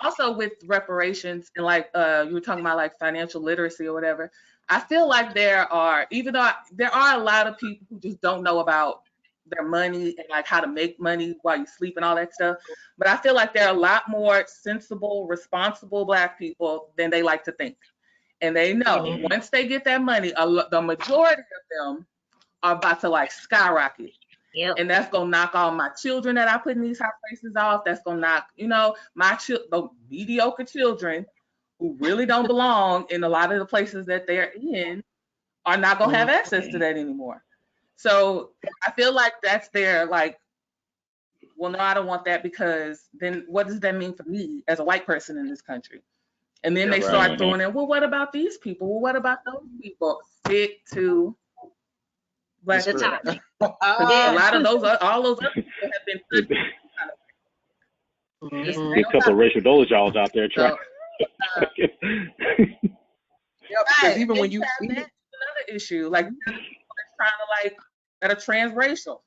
also with reparations and like you were talking about like financial literacy or whatever, I feel like even though there are a lot of people who just don't know about their money and like how to make money while you sleep and all that stuff, but I feel like there are a lot more sensible, responsible Black people than they like to think. And they know once they get that money, the majority of them are about to like skyrocket. And that's gonna knock all my children that I put in these high places off. That's gonna knock, the mediocre children who really don't belong in a lot of the places that they're in are not gonna have access to that anymore. So I feel like that's their like, well, no, I don't want that, because then what does that mean for me as a white person in this country? And then they start throwing in, well, what about these people? Well, what about those people? Stick to Black people. A lot of all those other people have been a couple of racial dollars out there trying. Because even when that's another issue, like trying to like that are transracial.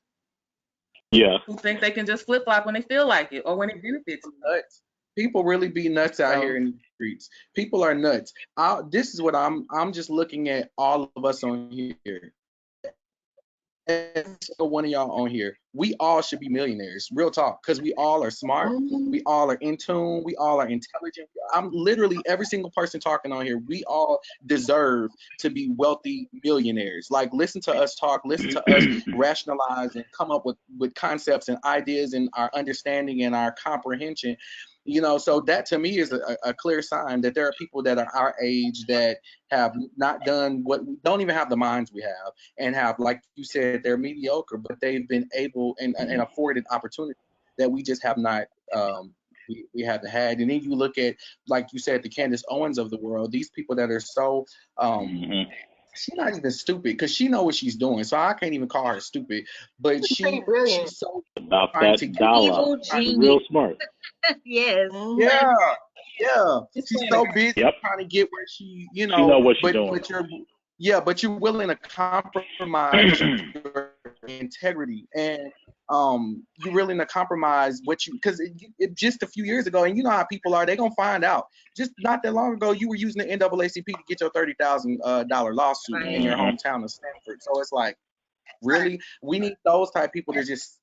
Who think they can just flip flop when they feel like it or when it benefits them. People really be nuts out here in the streets. People are nuts. This is what I'm just looking at all of us on here. Every single one of y'all on here, we all should be millionaires. Real talk, because we all are smart. We all are in tune. We all are intelligent. I'm literally every single person talking on here. We all deserve to be wealthy millionaires. Like, listen to us talk. Listen to us rationalize and come up with concepts and ideas and our understanding and our comprehension. So that to me is a clear sign that there are people that are our age that have not done don't even have the minds we have, and have, like you said, they're mediocre, but they've been able and afforded opportunity that we just have not, we haven't had. And then you look at, like you said, the Candace Owens of the world, these people that are so, she's not even stupid, because she knows what she's doing. So I can't even call her stupid, but she's so about that dollar. Real smart. Yes. Yeah. She's so busy trying to get where she know what she's doing. But you're willing to compromise your integrity, and you're willing to compromise because just a few years ago, and you know how people are, they're gonna find out. Just not that long ago, you were using the NAACP to get your $30,000 lawsuit in your hometown of Stanford. So it's like, really, we need those type of people to just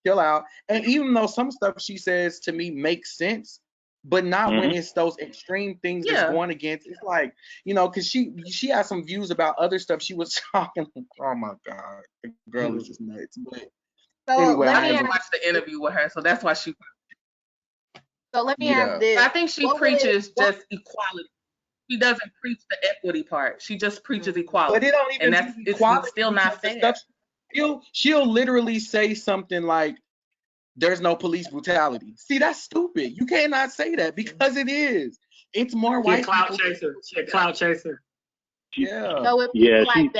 chill out. And even though some stuff she says to me makes sense, but not when it's those extreme things that's going against. It's like, because she has some views about other stuff. She was talking. Oh my God, the girl is just nuts. But anyway, I haven't watched the interview with her, so that's why she. So let me ask this. I think she preaches just equality. She doesn't preach the equity part. She just preaches equality. But it don't even. And it's still not fair. She'll literally say something like, there's no police brutality. See, that's stupid. You cannot say that, because it is. It's more white people. She's a clout chaser. Yeah. So if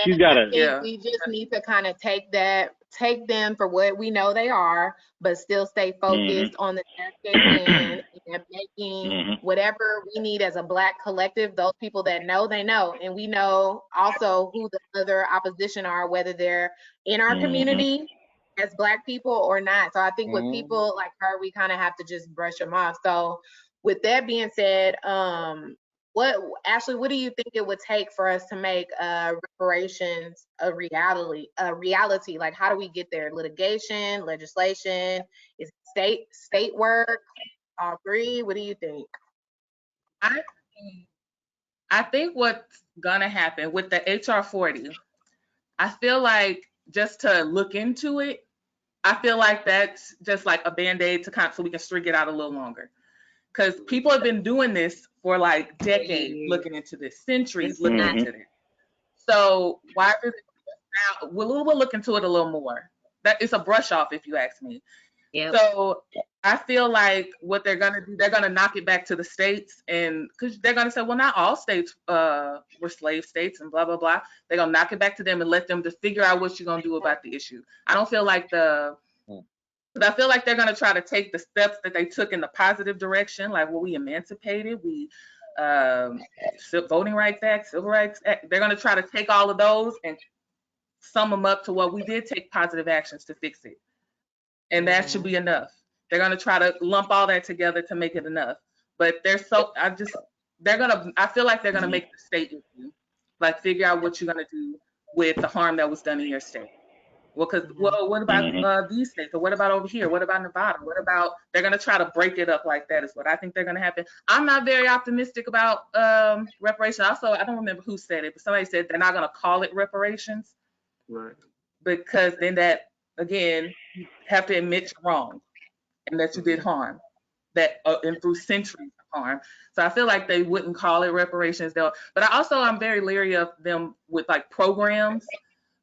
she's got to. We just need to kind of take them for what we know they are, but still stay focused on the task at hand and making whatever we need as a Black collective. Those people that know, they know, and we know also who the other opposition are, whether they're in our community as Black people or not. So I think with people like her, we kind of have to just brush them off. So with that being said, Ashley, what do you think it would take for us to make reparations a reality? Like, how do we get there? Litigation, legislation, is it state work? All three? What do you think? I think what's gonna happen with the HR 40, I feel like, just to look into it, I feel like that's just like a band-aid so we can string it out a little longer. Because people have been doing this for like decades, looking into this, centuries looking into this. So why is it now? We'll look into it a little more. That it's a brush off, if you ask me. Yep. So I feel like what they're gonna do, they're gonna knock it back to the states, and because they're gonna say, well, not all states were slave states and blah blah blah. They're gonna knock it back to them and let them just figure out what you're gonna do about the issue. I don't feel like but I feel like they're gonna try to take the steps that they took in the positive direction, like we emancipated, we voting rights act, civil rights act. They're gonna try to take all of those and sum them up to what we did take positive actions to fix it. And that should be enough. They're gonna try to lump all that together to make it enough. But I feel like they're gonna make the state issue, like figure out what you're gonna do with the harm that was done in your state. Well, what about these states? Or what about over here? What about Nevada? What about, they're gonna try to break it up like that is what I think they're gonna happen. I'm not very optimistic about reparations. Also, I don't remember who said it, but somebody said they're not gonna call it reparations. Right. Because then that, again, you have to admit you're wrong and that you did harm, that and through centuries of harm. So I feel like they wouldn't call it reparations though. But I'm very leery of them with like programs,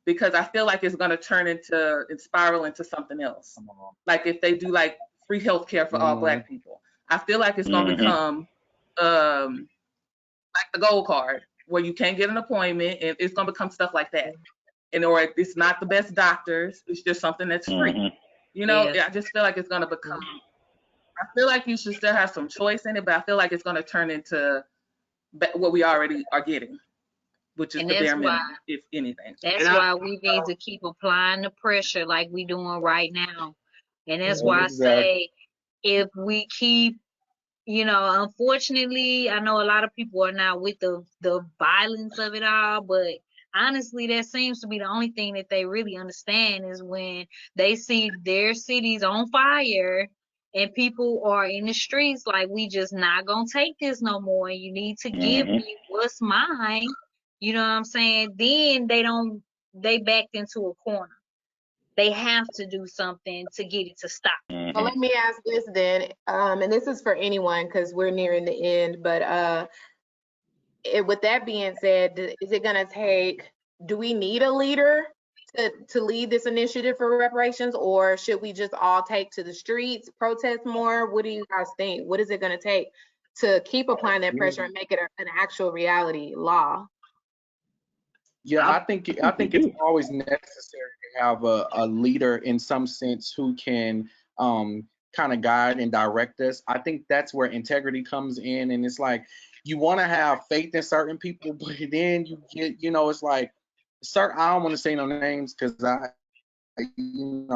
because I feel like it's going to turn into and spiral into something else. Like if they do like free healthcare for all Black people, I feel like it's going to become like the gold card where you can't get an appointment, and it's going to become stuff like that. Or it's not the best doctors, it's just something that's free. You know, I just feel like it's going to become, I feel like you should still have some choice in it, but I feel like it's going to turn into what we already are getting, which is the bare minimum, if anything. That's why we need to keep applying the pressure like we doing right now. And that's why I say, if we keep, unfortunately, I know a lot of people are not with the violence of it all, but honestly, that seems to be the only thing that they really understand is when they see their cities on fire and people are in the streets like, we just not gonna take this no more. You need to give me what's mine. You know what I'm saying? Then they backed into a corner. They have to do something to get it to stop. Well, let me ask this then, and this is for anyone because we're nearing the end, but with that being said, is it gonna take, do we need a leader to lead this initiative for reparations, or should we just all take to the streets, protest more? What do you guys think? What is it gonna take to keep applying that pressure and make it an actual reality law? Yeah, I think it's always necessary to have a leader in some sense who can kind of guide and direct us. I think that's where integrity comes in, and it's like you want to have faith in certain people, but then you get, it's like, I don't want to say no names because I don't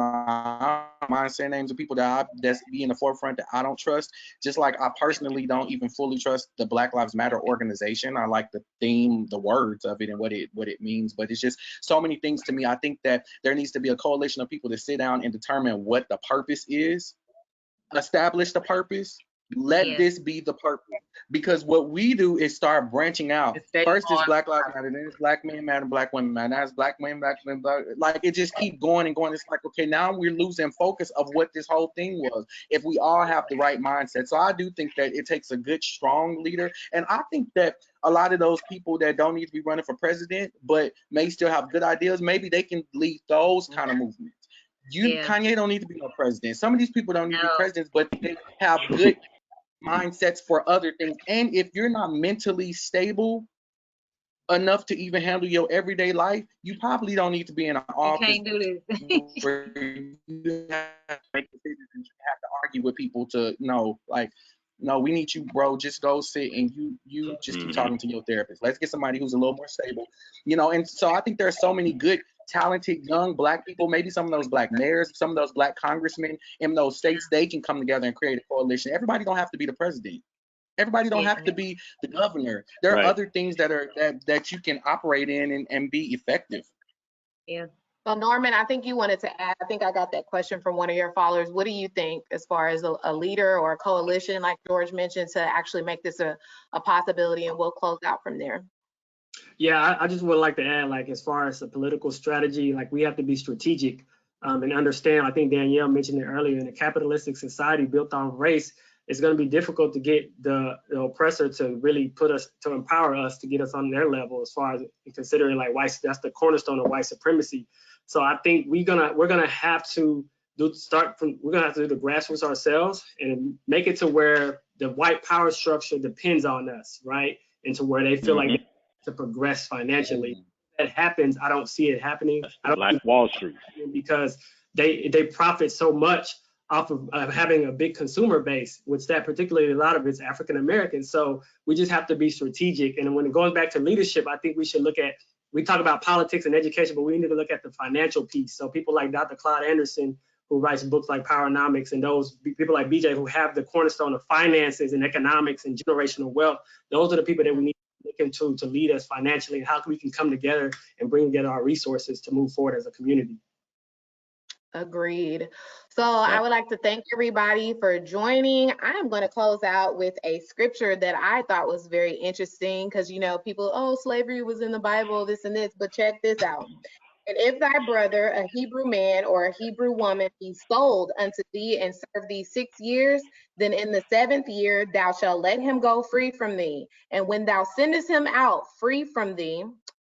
mind saying names of people that's be in the forefront that I don't trust. Just like I personally don't even fully trust the Black Lives Matter organization. I like the theme, the words of it, and what it means. But it's just so many things to me. I think that there needs to be a coalition of people to sit down and determine what the purpose is, establish the purpose. Let this be the purpose, because what we do is start branching out. First is Black Lives Matter, then it's Black men matter, Black women matter. Now it's Black men, Black women, like it just keep going and going. It's like, okay, now we're losing focus of what this whole thing was. If we all have the right mindset, so I do think that it takes a good, strong leader, and I think that a lot of those people that don't need to be running for president, but may still have good ideas, maybe they can lead those kind of movements. Kanye don't need to be no president. Some of these people don't need to be presidents, but they have good mindsets for other things. And if you're not mentally stable enough to even handle your everyday life, you probably don't need to be in an office. You can't do this. Where you have to make decisions and you have to argue with people to know, like, no, we need you, bro. Just go sit and you just keep talking to your therapist. Let's get somebody who's a little more stable, And so I think there are so many good, talented young Black people, maybe some of those Black mayors, some of those Black congressmen in those states, they can come together and create a coalition. Everybody don't have to be the president. Everybody don't have to be the governor. There are other things that you can operate in and be effective. Yeah. Well, Norman, I think you wanted to add, I think I got that question from one of your followers. What do you think as far as a leader or a coalition, like George mentioned, to actually make this a possibility, and we'll close out from there. Yeah, I just would like to add, like, as far as the political strategy, like, we have to be strategic and understand. I think Danielle mentioned it earlier, in a capitalistic society built on race, it's going to be difficult to get the oppressor to really empower us to get us on their level, as far as considering like that's the cornerstone of white supremacy. So I think we're gonna have to do the grassroots ourselves and make it to where the white power structure depends on us, right? And to where they feel like they have to progress financially. If that happens, I don't see it happening. I don't like Wall Street, because they profit so much off of having a big consumer base, which that particularly a lot of it's African American. So we just have to be strategic. And when it goes back to leadership, I think we should we talk about politics and education, but we need to look at the financial piece. So people like Dr. Claude Anderson, who writes books like Powernomics, and those people like BJ who have the cornerstone of finances and economics and generational wealth, those are the people that we need to look into to lead us financially, and how we can come together and bring together our resources to move forward as a community. Agreed. So I would like to thank everybody for joining. I am going to close out with a scripture that I thought was very interesting, because, you know, people, oh, slavery was in the Bible, this and this, but check this out. And if thy brother, a Hebrew man or a Hebrew woman, be sold unto thee and serve thee 6 years, then in the 7th year thou shalt let him go free from thee. And when thou sendest him out free from thee,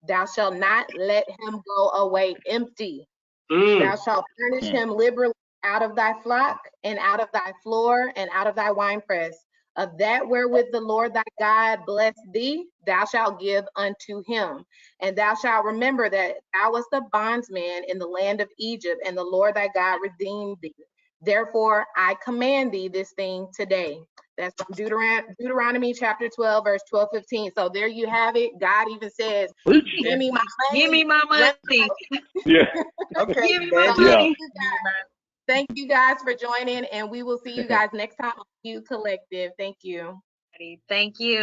thou shalt not let him go away empty. Thou shalt furnish him liberally out of thy flock, and out of thy floor, and out of thy winepress. Of that wherewith the Lord thy God bless thee, thou shalt give unto him. And thou shalt remember that thou wast a bondsman in the land of Egypt, and the Lord thy God redeemed thee. Therefore I command thee this thing today. That's from Deuteronomy chapter 12, verse 12-15. So there you have it. God even says, give me my money. Give me my money. yeah. Okay. Give me my money. Thank you guys for joining, and we will see you guys next time on Hued Collective. Thank you. Thank you.